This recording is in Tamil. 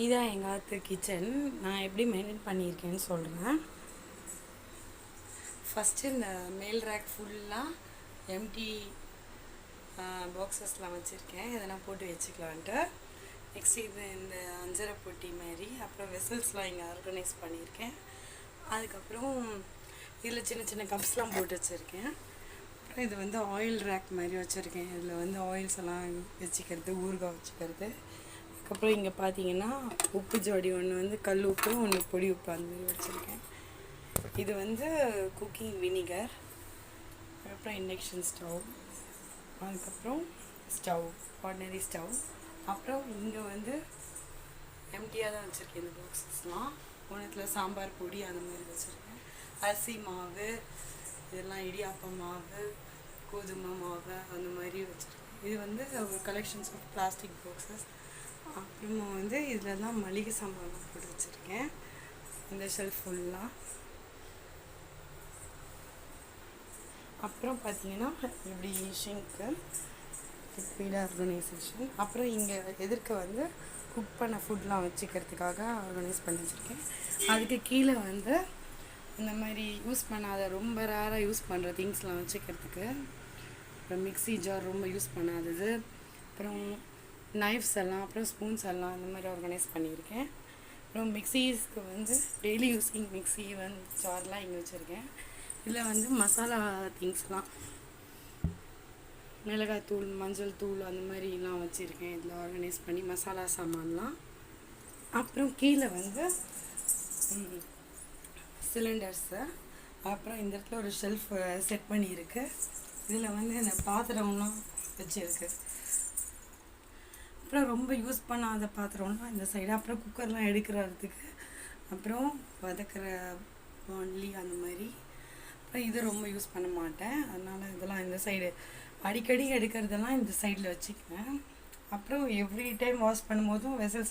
இதான் எங்கள் ஆத்து கிச்சன். நான் எப்படி மெயின்டைன் பண்ணியிருக்கேன்னு சொல்கிறேன். ஃபஸ்ட்டு இந்த மேல் ரேக் ஃபுல்லாக எம்டி பாக்ஸஸ்லாம் வச்சுருக்கேன். இதெல்லாம் போட்டு வச்சுக்கலான்ட்டு. நெக்ஸ்ட் இது இந்த அஞ்சரை பொட்டி மாதிரி, அப்புறம் வெசல்ஸ்லாம் இங்கே ஆர்கனைஸ் பண்ணியிருக்கேன். அதுக்கப்புறம் இதில் சின்ன சின்ன கப்ஸ்லாம் போட்டு வச்சுருக்கேன். அப்புறம் இது வந்து ஆயில் ரேக் மாதிரி வச்சுருக்கேன். இதில் வந்து ஆயில்ஸ் எல்லாம் வச்சுக்கிறது, ஊறுகாய் வச்சுக்கிறது. அதுக்கப்புறம் இங்கே பார்த்தீங்கன்னா உப்பு ஜோடி ஒன்று வந்து கல் உப்பு, ஒன்று பொடி உப்பு அந்த மாதிரி வச்சுருக்கேன். இது வந்து குக்கிங் வினிகர். அதுக்கப்புறம் இண்டக்ஷன் ஸ்டவ், அதுக்கப்புறம் ஸ்டவ், ஆர்டினரி ஸ்டவ். அப்புறம் இங்கே வந்து எம்டியாக தான் வச்சுருக்கேன். இந்த பாக்ஸஸ்லாம் ஒன்றுத்தில் சாம்பார் பொடி அந்த மாதிரி வச்சுருக்கேன். அரிசி மாவு, இதெல்லாம் இடியாப்பம் மாவு, கோதுமை மாவு அந்த மாதிரி வச்சுருக்கேன். இது வந்து ஒரு கலெக்ஷன்ஸ் ஆஃப் பிளாஸ்டிக் பாக்ஸஸ். அப்புறமா வந்து இதில் தான் மளிகை சாமான்லாம் போட்டு வச்சுருக்கேன். இந்த ஷெல்ஃப் ஃபுல்லாக. அப்புறம் பார்த்தீங்கன்னா இப்படி ஷிங்க்கு, லிக்விட் ஆர்கனைசேஷன். அப்புறம் இங்கே எதிர்க்க வந்து குக் பண்ண ஃபுட்லாம் வச்சுக்கிறதுக்காக ஆர்கனைஸ் பண்ணி வச்சுருக்கேன். அதுக்கு கீழே வந்து இந்த மாதிரி யூஸ் பண்ணாத, ரொம்ப ரேராக யூஸ் பண்ணுற திங்ஸ்லாம் வச்சுக்கிறதுக்கு. அப்புறம் மிக்ஸி ஜார் ரொம்ப யூஸ் பண்ணாதது, அப்புறம் நைஃப்ஸ் எல்லாம், அப்புறம் ஸ்பூன்ஸ் எல்லாம் இந்த மாதிரி ஆர்கனைஸ் பண்ணியிருக்கேன். அப்புறம் மிக்ஸிஸ்க்கு வந்து டெய்லி யூஸிங் மிக்ஸி வந்து ஜார்லாம் இங்கே வச்சுருக்கேன். இதில் வந்து மசாலா திங்ஸ்லாம், மிளகாய் தூள், மஞ்சள் தூள் அந்த மாதிரிலாம் வச்சுருக்கேன். இதில் ஆர்கனைஸ் பண்ணி மசாலா சாமான்லாம். அப்புறம் கீழே வந்து சிலிண்டர்ஸு. அப்புறம் இந்த இடத்துல ஒரு ஷெல்ஃப் செட் பண்ணியிருக்கு. இதில் வந்து இந்த பாத்திரம்லாம் வச்சுருக்கு. அப்புறம் ரொம்ப யூஸ் பண்ணாத பாத்திரம்லாம் இந்த சைடு. அப்புறம் குக்கர்லாம் எடுக்கிறதுக்கு, அப்புறம் வதக்கிற வான்லி அந்த மாதிரி. அப்புறம் இது ரொம்ப யூஸ் பண்ண மாட்டேன், அதனால் இதெல்லாம் இந்த சைடு அடிக்கடி எடுக்கிறதெல்லாம் இந்த சைடில் வச்சுக்குவேன். அப்புறம் எவ்ரி டைம் வாஷ் பண்ணும்போதும் வெசல்ஸ்